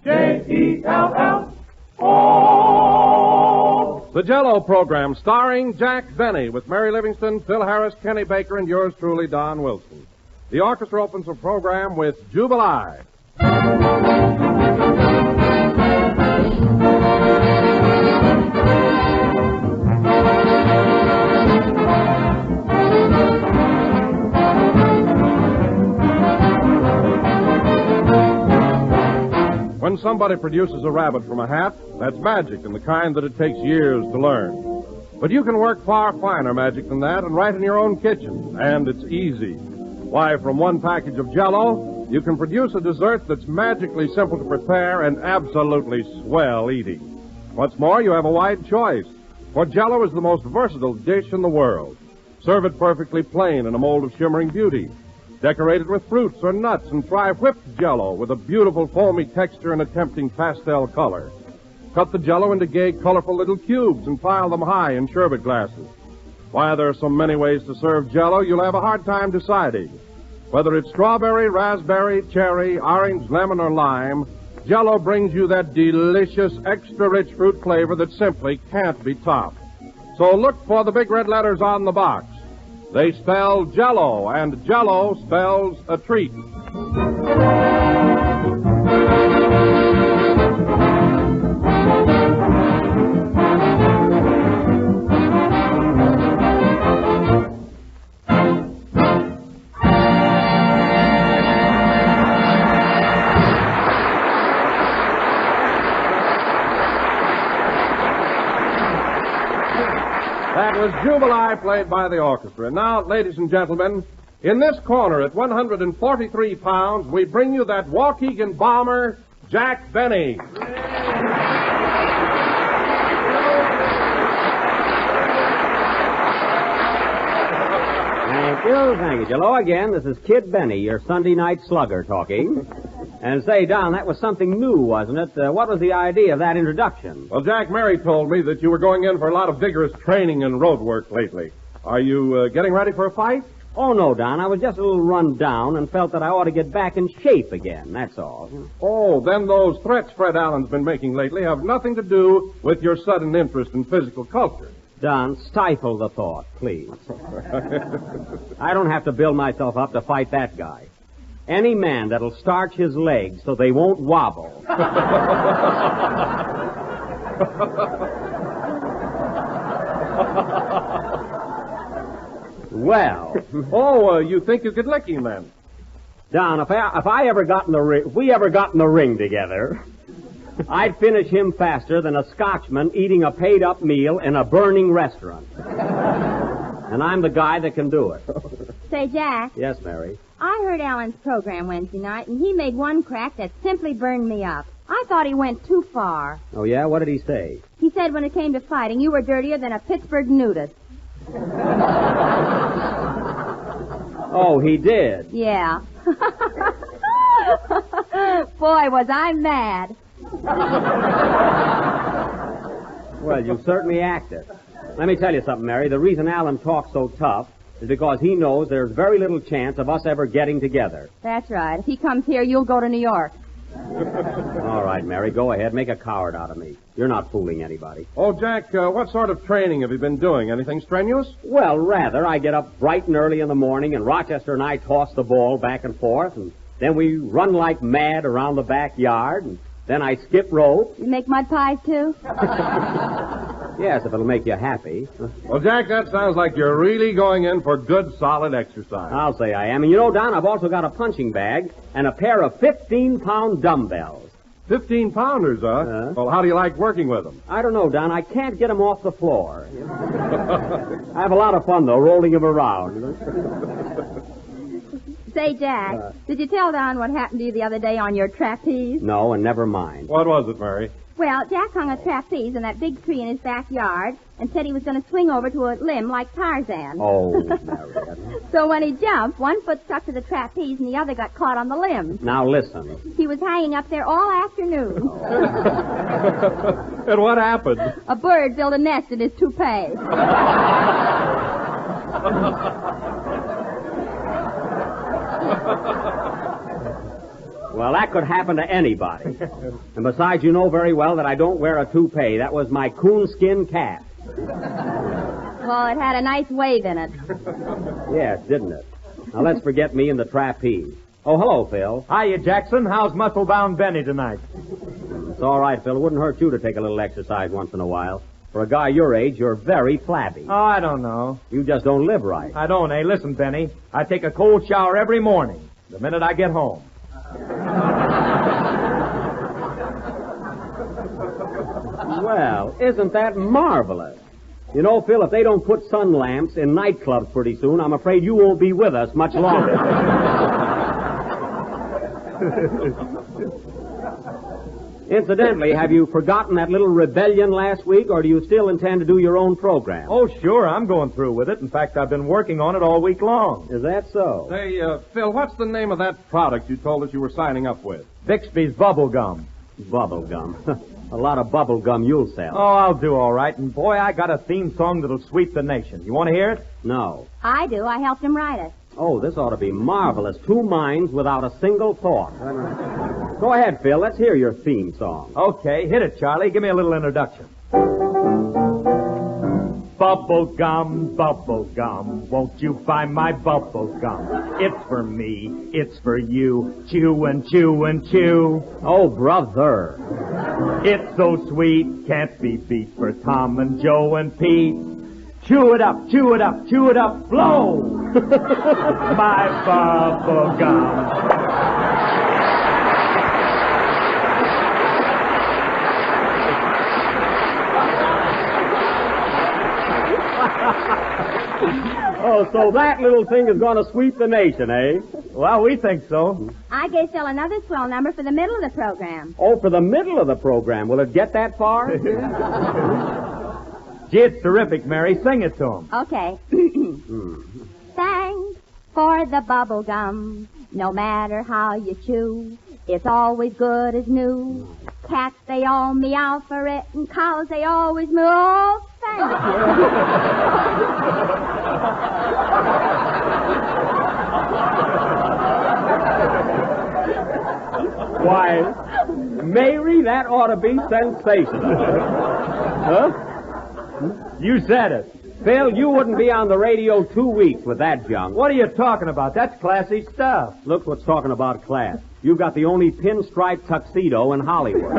J-E-L-L-O. The Jell-O program starring Jack Benny with Mary Livingston, Phil Harris, Kenny Baker, and yours truly, Don Wilson. The orchestra opens the program with Jubilee. When somebody produces a rabbit from a hat, that's magic and the kind that it takes years to learn. But you can work far finer magic than that and right in your own kitchen, and it's easy. Why, from one package of Jell-O, you can produce a dessert that's magically simple to prepare and absolutely swell eating. What's more, you have a wide choice, for Jell-O is the most versatile dish in the world. Serve it perfectly plain in a mold of shimmering beauty. Decorate it with fruits or nuts and try whipped Jell-O with a beautiful foamy texture and a tempting pastel color. Cut the Jell-O into gay, colorful little cubes and pile them high in sherbet glasses. Why, there are so many ways to serve Jell-O, you'll have a hard time deciding. Whether it's strawberry, raspberry, cherry, orange, lemon, or lime, Jell-O brings you that delicious, extra-rich fruit flavor that simply can't be topped. So look for the big red letters on the box. They spell Jell-O, and Jell-O spells a treat. That was Jubilee, played by the orchestra. Now, ladies and gentlemen, in this corner at 143 pounds, we bring you that Waukegan bomber, Jack Benny. Thank you, Jell-O. Again, this is Kid Benny, your Sunday night slugger, talking. And say, Don, that was something new, wasn't it? What was the idea of that introduction? Well, Jack, Mary told me that you were going in for a lot of vigorous training and road work lately. Are you getting ready for a fight? Oh, no, Don. I was just a little run down and felt that I ought to get back in shape again, that's all. Oh, then those threats Fred Allen's been making lately have nothing to do with your sudden interest in physical culture. Don, stifle the thought, please. I don't have to build myself up to fight that guy. Any man that'll starch his legs so they won't wobble. Well. Oh, you think you could lick him then? Don, if we ever got in the ring together, I'd finish him faster than a Scotchman eating a paid-up meal in a burning restaurant. And I'm the guy that can do it. Say, Jack. Yes, Mary? I heard Alan's program Wednesday night, and he made one crack that simply burned me up. I thought he went too far. Oh, yeah? What did he say? He said when it came to fighting, you were dirtier than a Pittsburgh nudist. Oh, he did? Yeah. Boy, was I mad. Well, you certainly acted. Let me tell you something, Mary. The reason Alan talks so tough is because he knows there's very little chance of us ever getting together. That's right. If he comes here, you'll go to New York. All right, Mary, go ahead. Make a coward out of me. You're not fooling anybody. Oh, Jack, what sort of training have you been doing? Anything strenuous? Well, rather. I get up bright and early in the morning, and Rochester and I toss the ball back and forth, and then we run like mad around the backyard, and then I skip rope. You make mud pies, too? Yes, if it'll make you happy. Well, Jack, that sounds like you're really going in for good, solid exercise. I'll say I am. And you know, Don, I've also got a punching bag and a pair of 15-pound dumbbells. 15-pounders, huh? Well, how do you like working with them? I don't know, Don. I can't get them off the floor. I have a lot of fun, though, rolling them around. Say, Jack, did you tell Don what happened to you the other day on your trapeze? No, and never mind. What was it, Mary? Well, Jack hung a trapeze in that big tree in his backyard and said he was going to swing over to a limb like Tarzan. Oh, Mary. So when he jumped, one foot stuck to the trapeze and the other got caught on the limb. Now listen. He was hanging up there all afternoon. And what happened? A bird built a nest in his toupee. Well, that could happen to anybody. And besides, you know very well that I don't wear a toupee. That was my coonskin cap. Well, it had a nice wave in it. Yes, didn't it? Now, let's forget me and the trapeze. Oh, hello, Phil. Hiya, Jackson. How's muscle-bound Benny tonight? It's all right, Phil. It wouldn't hurt you to take a little exercise once in a while. For a guy your age, you're very flabby. Oh, I don't know. You just don't live right. I don't, eh? Listen, Benny, I take a cold shower every morning, the minute I get home. Well, isn't that marvelous? You know, Phil, if they don't put sun lamps in nightclubs pretty soon, I'm afraid you won't be with us much longer. Incidentally, have you forgotten that little rebellion last week, or do you still intend to do your own program? Oh, sure, I'm going through with it. In fact, I've been working on it all week long. Is that so? Say, Phil, what's the name of that product you told us you were signing up with? Bixby's Bubble Gum. Bubble gum. A lot of bubble gum you'll sell. Oh, I'll do all right. And, boy, I got a theme song that'll sweep the nation. You want to hear it? No. I do. I helped him write it. Oh, this ought to be marvelous. 2 minds without a single thought. Go ahead, Phil. Let's hear your theme song. Okay, hit it, Charlie. Give me a little introduction. Bubble gum, won't you find my bubble gum? It's for me, it's for you. Chew and chew and chew. Oh, brother. It's so sweet, can't be beat for Tom and Joe and Pete. Chew it up, chew it up, chew it up, blow! My bubble gum. Oh, so that little thing is going to sweep the nation, eh? Well, we think so. I gave Phil another swell number for the middle of the program. Oh, for the middle of the program. Will it get that far? Gee, it's terrific, Mary. Sing it to him. Okay. Thanks for the bubble gum. No matter how you chew, it's always good as new. Cats, they all meow for it, and cows, they always moo. Oh, thank Why, Mary, that ought to be sensational. Huh? You said it. Phil, you wouldn't be on the radio 2 weeks with that junk. What are you talking about? That's classy stuff. Look what's talking about class. You've got the only pinstripe tuxedo in Hollywood.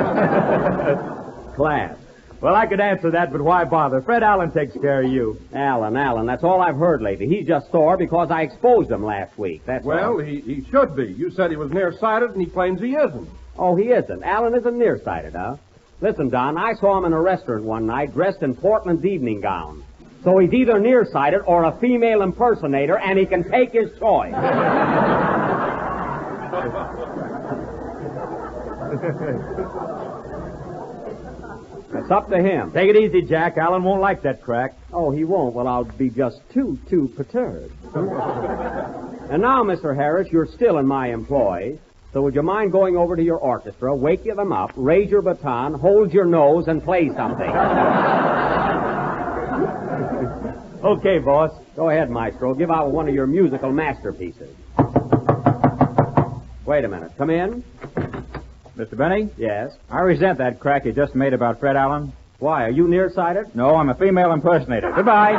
Class. Well, I could answer that, but why bother? Fred Allen takes care of you. Allen, that's all I've heard lately. He's just sore because I exposed him last week. That's Well, all. he should be. You said he was nearsighted, and he claims he isn't. Oh, he isn't. Allen isn't nearsighted, huh? Listen, Don, I saw him in a restaurant one night dressed in Portland's evening gown. So he's either nearsighted or a female impersonator, and he can take his choice. It's up to him. Take it easy, Jack. Allen won't like that crack. Oh, he won't. Well, I'll be just too perturbed. And now, Mr. Harris, you're still in my employ. So would you mind going over to your orchestra, wake them up, raise your baton, hold your nose, and play something? Okay, boss. Go ahead, Maestro. Give out one of your musical masterpieces. Wait a minute. Come in. Mr. Benny? Yes. I resent that crack you just made about Fred Allen. Why, are you nearsighted? No, I'm a female impersonator. Goodbye.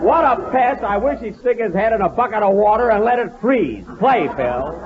What a pest. I wish he'd stick his head in a bucket of water and let it freeze. Play, Phil.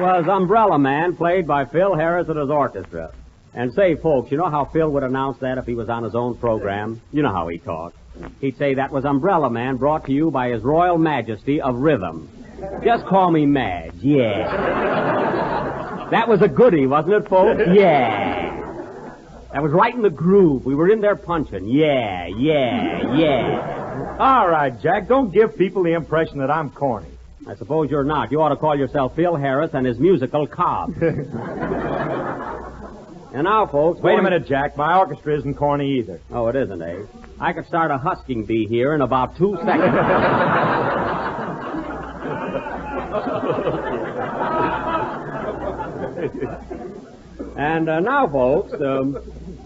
was Umbrella Man, played by Phil Harris and his orchestra. And say, folks, you know how Phil would announce that if he was on his own program? You know how he talks. He'd say that was Umbrella Man brought to you by His Royal Majesty of Rhythm. Just call me Madge, yeah. That was a goodie, wasn't it, folks? Yeah. That was right in the groove. We were in there punching. Yeah. All right, Jack, don't give people the impression that I'm corny. I suppose you're not. You ought to call yourself Phil Harris and his musical Cobb. And now, folks... Wait a minute, Jack. My orchestra isn't corny either. Oh, it isn't, eh? I could start a husking bee here in about 2 seconds. And now, folks,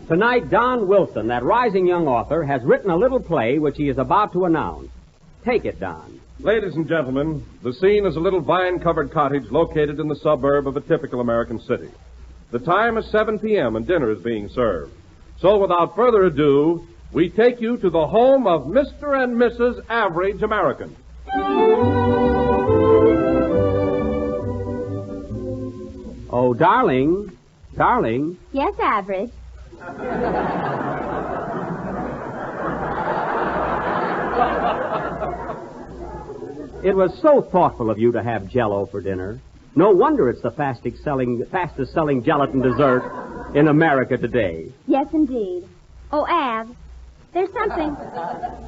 tonight Don Wilson, that rising young author, has written a little play which he is about to announce. Take it, Don. Ladies and gentlemen, the scene is a little vine-covered cottage located in the suburb of a typical American city. The time is 7 p.m. and dinner is being served. So without further ado, we take you to the home of Mr. and Mrs. Average American. Oh, darling. Darling. Yes, Average. It was so thoughtful of you to have Jell-O for dinner. No wonder it's the fastest selling gelatin dessert in America today. Yes, indeed. Oh, Av, there's something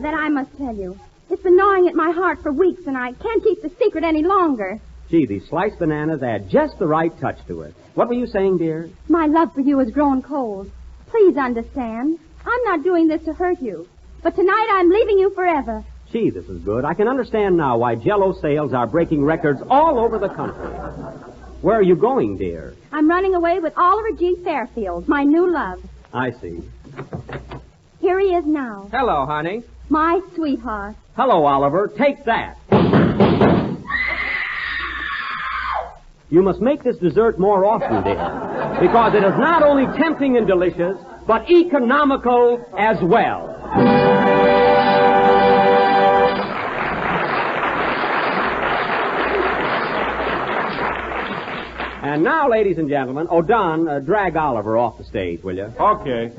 that I must tell you. It's been gnawing at my heart for weeks, and I can't keep the secret any longer. Gee, these sliced bananas add just the right touch to it. What were you saying, dear? My love for you has grown cold. Please understand. I'm not doing this to hurt you. But tonight I'm leaving you forever. Gee, this is good. I can understand now why Jell-O sales are breaking records all over the country. Where are you going, dear? I'm running away with Oliver G. Fairfield, my new love. I see. Here he is now. Hello, honey. My sweetheart. Hello, Oliver. Take that. You must make this dessert more often, dear, because it is not only tempting and delicious, but economical as well. And now, ladies and gentlemen, Don, drag Oliver off the stage, will you? Okay.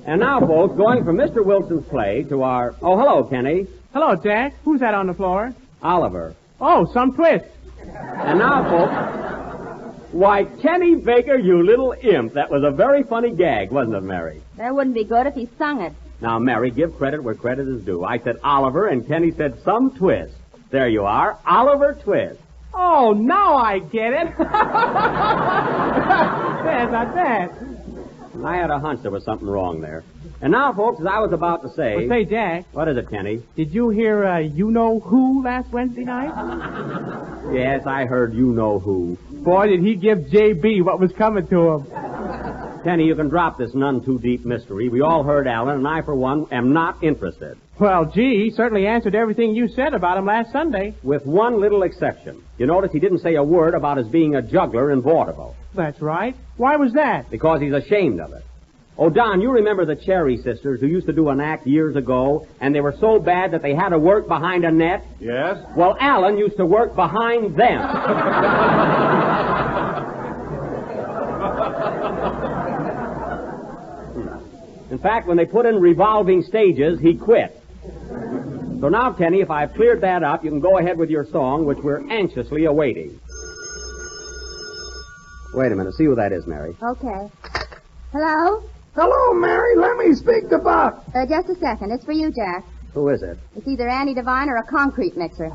And now, folks, going from Mr. Wilson's play to our... Oh, hello, Kenny. Hello, Jack. Who's that on the floor? Oliver. Oh, some twist. And now, folks... Why, Kenny Baker, you little imp. That was a very funny gag, wasn't it, Mary? That wouldn't be good if he sung it. Now, Mary, give credit where credit is due. I said Oliver, and Kenny said some twist. There you are, Oliver Twist. Oh, now I get it. There's not that. I had a hunch there was something wrong there. And now, folks, as I was about to say... Well, say, Jack. What is it, Kenny? Did you hear You-Know-Who last Wednesday night? Yes, I heard You-Know-Who. Boy, did he give J.B. what was coming to him. Kenny, you can drop this none-too-deep mystery. We all heard Alan, and I, for one, am not interested. Well, gee, he certainly answered everything you said about him last Sunday. With one little exception. You notice he didn't say a word about his being a juggler in vaudeville. That's right. Why was that? Because he's ashamed of it. Oh, Don, you remember the Cherry Sisters who used to do an act years ago, and they were so bad that they had to work behind a net? Yes? Well, Alan used to work behind them. In fact, when they put in revolving stages, he quit. So now, Kenny, if I've cleared that up, you can go ahead with your song, which we're anxiously awaiting. Wait a minute. See who that is, Mary. Okay. Hello? Hello, Mary. Let me speak to Buck. Just a second. It's for you, Jack. Who is it? It's either Andy Devine or a concrete mixer.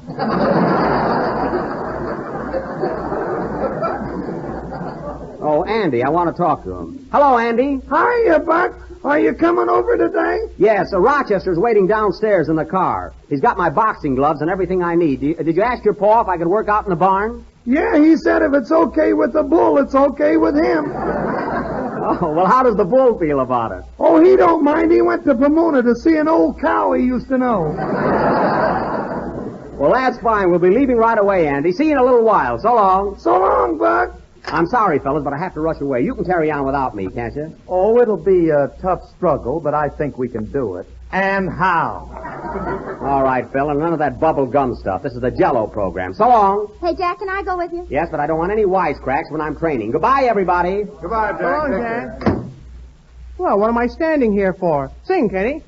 Oh, Andy. I want to talk to him. Hello, Andy. Hiya, Buck. Are you coming over today? Yes, Rochester's waiting downstairs in the car. He's got my boxing gloves and everything I need. Did you ask your pa if I could work out in the barn? Yeah, he said if it's okay with the bull, it's okay with him. Oh, well, how does the bull feel about it? Oh, he don't mind. He went to Pomona to see an old cow he used to know. Well, that's fine. We'll be leaving right away, Andy. See you in a little while. So long. So long, Buck. I'm sorry, fellas, but I have to rush away. You can carry on without me, can't you? Oh, it'll be a tough struggle, but I think we can do it. and how. All right, Phil, and none of that bubble gum stuff. This is the Jell-O program. So long. Hey, Jack, can I go with you? Yes, but I don't want any wisecracks when I'm training. Goodbye, everybody. Goodbye, Jack. Go on, Take Jack. care. Well, what am I standing here for? Sing, Kenny.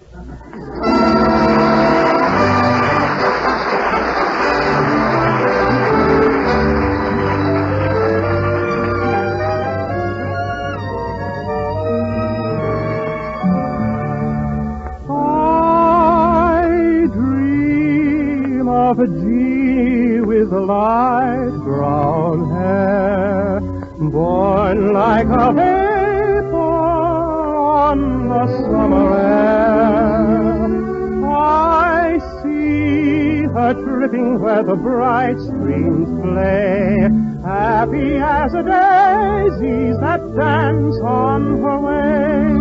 Of a genie with light brown hair, born like a vapor on the summer air. I see her tripping where the bright streams play, happy as a daisies that dance on her way.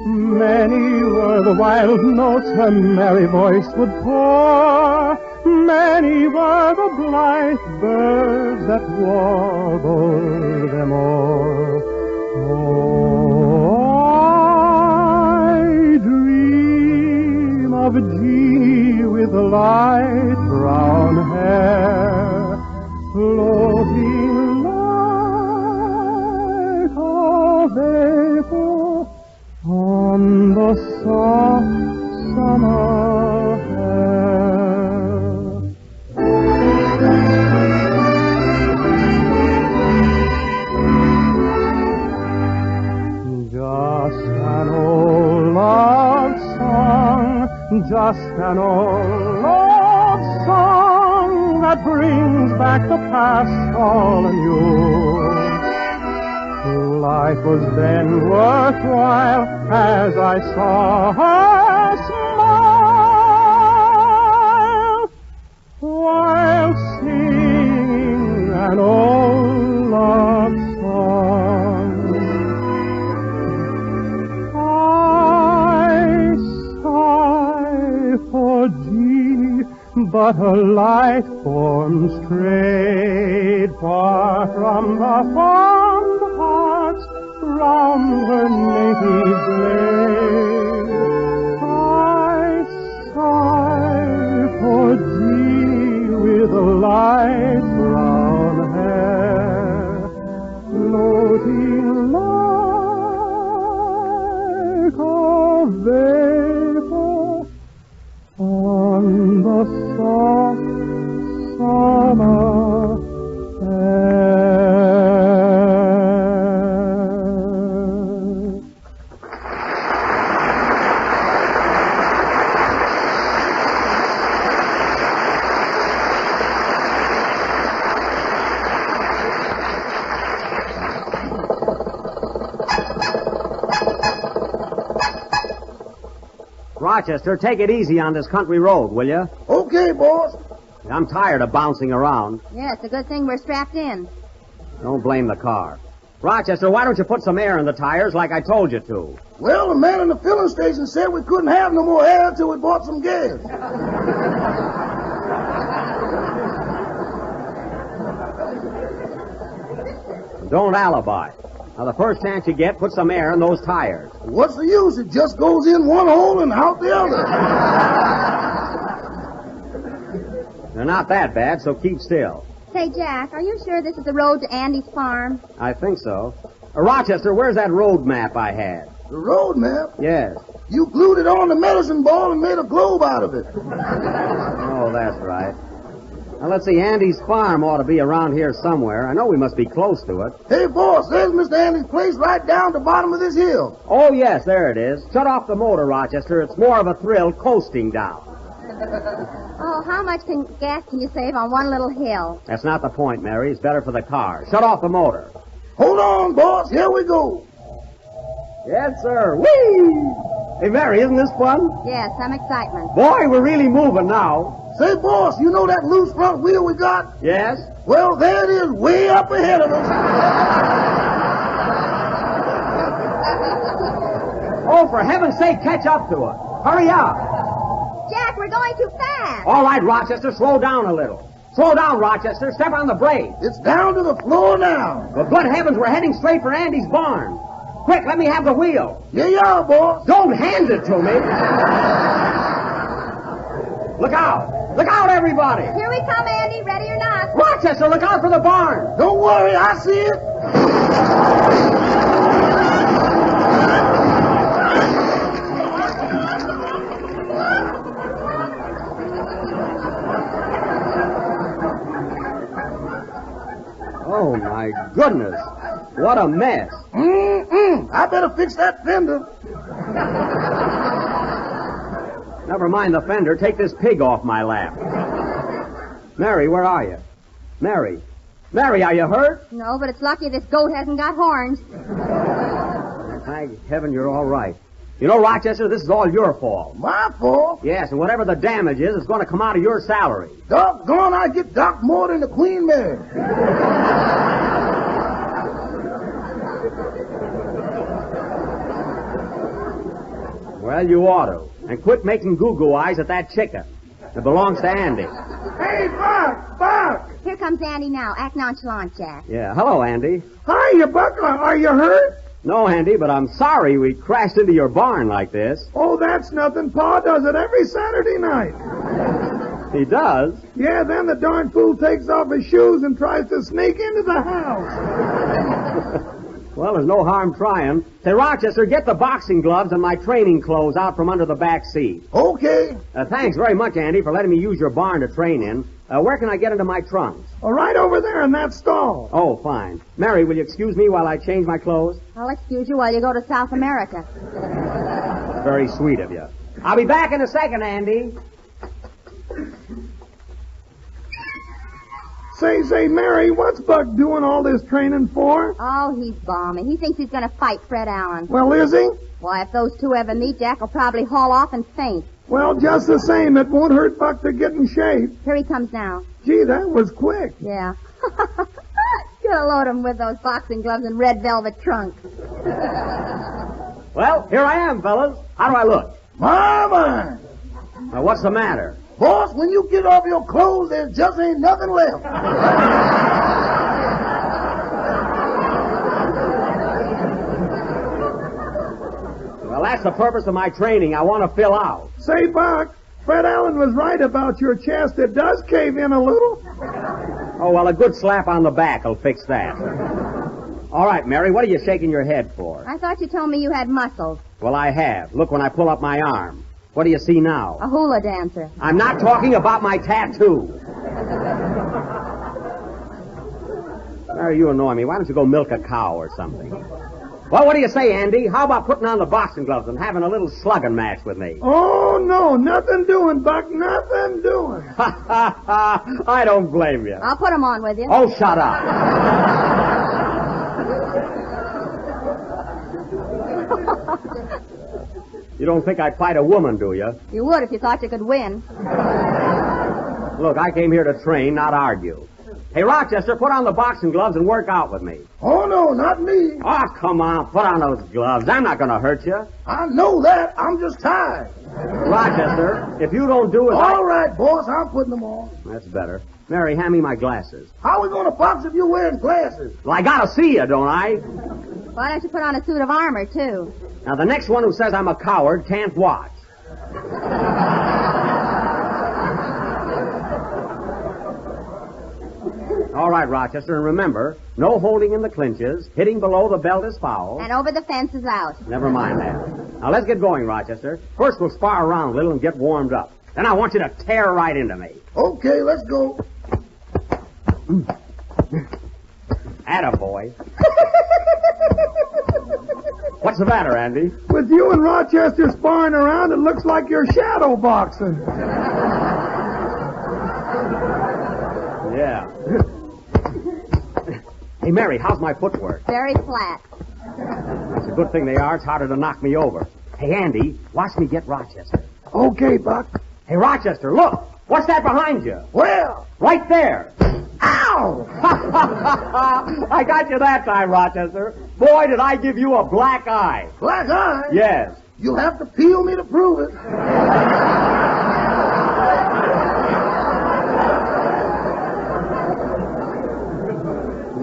Many were the wild notes her merry voice would pour. Many were the blithe birds that warbled them o'er. Oh, I dream of a genie with light brown hair, floating like a vapor on the soft summer air. Just an old love song, just an old love song that brings back the past all anew. Life was then worthwhile as I saw her smile while singing an old love song. I sigh for Jeannie, but her light form strayed far from the fond hearts round her native glade. I sigh for Jeannie with light brown hair, floating like a vapor on the soft summer air. Rochester, take it easy on this country road, will you? Okay, boss. I'm tired of bouncing around. Yeah, it's a good thing we're strapped in. Don't blame the car. Rochester, why don't you put some air in the tires like I told you to? Well, the man in the filling station said we couldn't have no more air until we bought some gas. Don't alibi. Now, the first chance you get, put some air in those tires. What's the use? It just goes in one hole and out the other. They're not that bad, so keep still. Say, Jack, are you sure this is the road to Andy's farm? I think so. Rochester, where's that road map I had? The road map? Yes. You glued it on the medicine ball and made a globe out of it. Oh, that's right. Now, let's see. Andy's farm ought to be around here somewhere. I know we must be close to it. Hey, boss, there's Mr. Andy's place right down the bottom of this hill. Oh, yes, there it is. Shut off the motor, Rochester. It's more of a thrill coasting down. Oh, how much gas can you save on one little hill? That's not the point, Mary. It's better for the car. Shut off the motor. Hold on, boss. Here we go. Yes, sir. Whee! Hey, Mary, isn't this fun? Yeah, some excitement. Boy, we're really moving now. Say, boss, you know that loose front wheel we got? Yes? Well, there it is, way up ahead of us. Oh, for heaven's sake, catch up to it. Hurry up. Jack, we're going too fast. All right, Rochester, slow down a little. Slow down, Rochester. Step on the brake. It's down to the floor now. For good heavens, we're heading straight for Andy's barn. Quick, let me have the wheel. Here you are, boss. Don't hand it to me. Look out. Look out, everybody. Here we come, Andy. Ready or not? Rochester, look out for the barn. Don't worry, I see it. Oh, my goodness. What a mess. I better fix that fender. Never mind the fender. Take this pig off my lap. Mary, where are you? Mary. Mary, are you hurt? No, but it's lucky this goat hasn't got horns. Thank heaven you're all right. You know, Rochester, this is all your fault. My fault? Yes, and whatever the damage is, it's going to come out of your salary. Doggone, I get docked more than the Queen Mary. Well, you ought to. And quit making goo-goo eyes at that chicken. It belongs to Andy. Hey, Buck! Here comes Andy now. Act nonchalant, Jack. Yeah, hello, Andy. Hiya, Buck. Are you hurt? No, Andy, but I'm sorry we crashed into your barn like this. Oh, that's nothing. Pa does it every Saturday night. He does? Yeah, then the darn fool takes off his shoes and tries to sneak into the house. Well, there's no harm trying. Say, Rochester, get the boxing gloves and my training clothes out from under the back seat. Okay. Thanks very much, Andy, for letting me use your barn to train in. Where can I get into my trunks? Right over there in that stall. Oh, fine. Mary, will you excuse me while I change my clothes? I'll excuse you while you go to South America. Very sweet of you. I'll be back in a second, Andy. Say, Mary, what's Buck doing all this training for? Oh, he's balmy. He thinks he's going to fight Fred Allen. Well, is he? Why, if those two ever meet, Jack will probably haul off and faint. Well, just the same, it won't hurt Buck to get in shape. Here he comes now. Gee, that was quick. Yeah. Gonna load him with those boxing gloves and red velvet trunk. Well, here I am, fellas. How do I look? My. Now, what's the matter? Boss, when you get off your clothes, there just ain't nothing left. Well, that's the purpose of my training. I want to fill out. Say, Buck, Fred Allen was right about your chest. It does cave in a little. Oh, well, a good slap on the back will fix that. All right, Mary, what are you shaking your head for? I thought you told me you had muscles. Well, I have. Look when I pull up my arm. What do you see now? A hula dancer. I'm not talking about my tattoo. Mary, you annoy me. Why don't you go milk a cow or something? Well, what do you say, Andy? How about putting on the boxing gloves and having a little slugging match with me? Oh, no, nothing doing, Buck, nothing doing. Ha, ha, ha. I don't blame you. I'll put 'em on with you. Oh, shut up. You don't think I'd fight a woman, do you? You would if you thought you could win. Look, I came here to train, not argue. Hey, Rochester, put on the boxing gloves and work out with me. Oh, no, not me. Oh, come on, put on those gloves. I'm not going to hurt you. I know that. I'm just tired. Rochester, if you don't do it... All right, boss, I'm putting them on. That's better. Mary, hand me my glasses. How are we going to box if you're wearing glasses? Well, I got to see you, don't I? Why don't you put on a suit of armor, too? Now, the next one who says I'm a coward can't watch. All right, Rochester, and remember, no holding in the clinches, hitting below the belt is foul. And over the fence is out. Never mind that. Now, let's get going, Rochester. First, we'll spar around a little and get warmed up. Then I want you to tear right into me. Okay, let's go. Attaboy. What's the matter, Andy? With you and Rochester sparring around, it looks like you're shadow boxing. Yeah. Hey, Mary, how's my footwork? Very flat. It's a good thing they are. It's harder to knock me over. Hey, Andy, watch me get Rochester. Okay, Buck. Hey, Rochester, look. What's that behind you? Well, Right there. ow! I got you that time, Rochester. Boy, did I give you a black eye. Black eye? Yes. You'll have to peel me to prove it.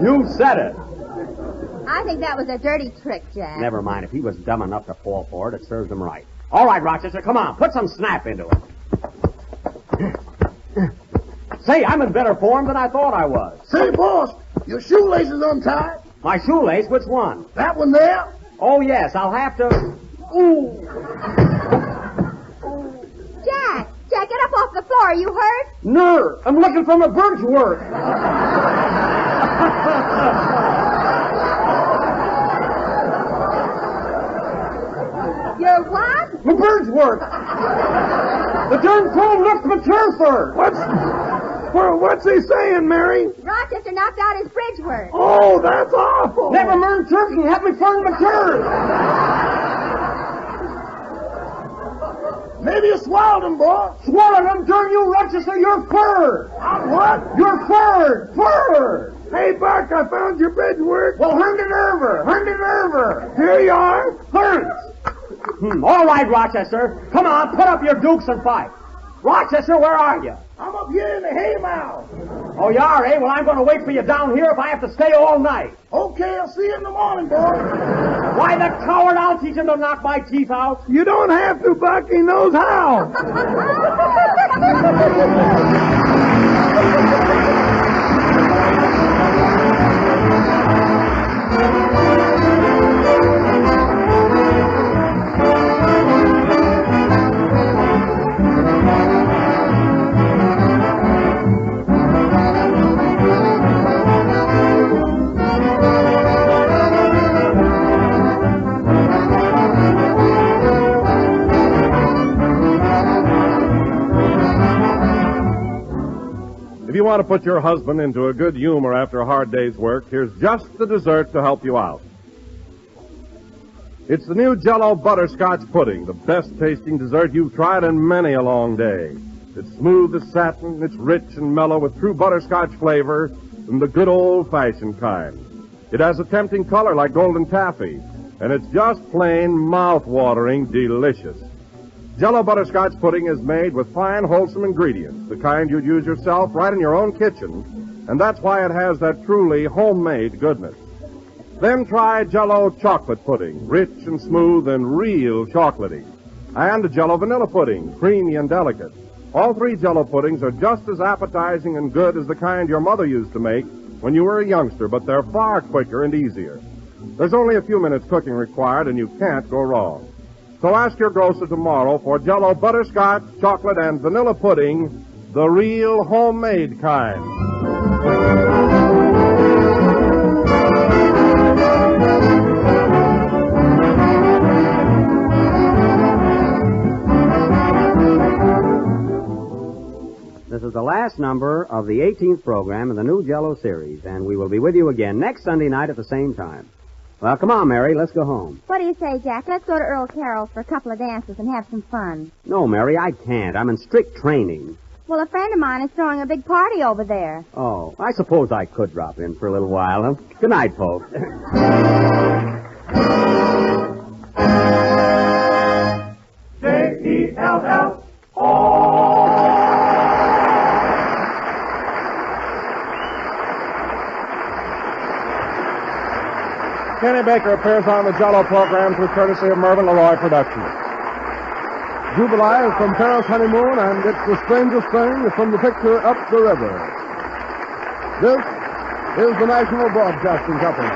You said it. I I think that was a dirty trick, Jack. Never mind. If he was dumb enough to fall for it, it serves him right. All right, Rochester, come on. Put some snap into it. Say, I'm in better form than I thought I was. Say, boss, your shoelaces untied. My shoelace, which one? That one there? Oh, yes, I'll have to... Ooh. Jack, get up off the floor. Are you hurt? Nerve. I'm looking for my bird's work. Your what? My bird's work. The darn phone left my turfer. What's he saying, Mary? Rochester knocked out his bridge work. Oh, that's awful. Never learned turkey. Have me burn my turd. Maybe you swallowed him, boy. Swallowed him, darn you, Rochester, you're furred. I'm what? You're furred. Furred. Hey, Buck, I found your bridge work. Well, hand it over. Here you are. Thanks. All right, Rochester. Come on, put up your dukes and fight. Rochester, where are you? I'm up here in the haymow. Oh, you are, eh? Well, I'm going to wait for you down here if I have to stay all night. Okay, I'll see you in the morning, boy. Why, the coward, I'll teach him to knock my teeth out. You don't have to, Buck. He knows how. If you want to put your husband into a good humor after a hard day's work, here's just the dessert to help you out. It's the new Jell-O butterscotch pudding, the best-tasting dessert you've tried in many a long day. It's smooth as satin, it's rich and mellow with true butterscotch flavor from the good old-fashioned kind. It has a tempting color like golden taffy, and it's just plain mouth-watering delicious. Jell-O butterscotch pudding is made with fine, wholesome ingredients, the kind you'd use yourself right in your own kitchen, and that's why it has that truly homemade goodness. Then try Jell-O chocolate pudding, rich and smooth and real chocolatey. And Jell-O vanilla pudding, creamy and delicate. All three Jell-O puddings are just as appetizing and good as the kind your mother used to make when you were a youngster, but they're far quicker and easier. There's only a few minutes cooking required, and you can't go wrong. So ask your grocer tomorrow for Jell-O butterscotch, chocolate, and vanilla pudding, the real homemade kind. This is the last number of the 18th program in the new Jell-O series, and we will be with you again next Sunday night at the same time. Well, come on, Mary, let's go home. What do you say, Jack? Let's go to Earl Carroll's for a couple of dances and have some fun. No, Mary, I can't. I'm in strict training. Well, a friend of mine is throwing a big party over there. Oh, I suppose I could drop in for a little while, huh? Good night, folks. Kenny Baker appears on the Jell-O program through courtesy of Mervyn LeRoy Productions. Jubilee is from Paris Honeymoon, and it's the strangest thing from the picture Up the River. This is the National Broadcasting Company.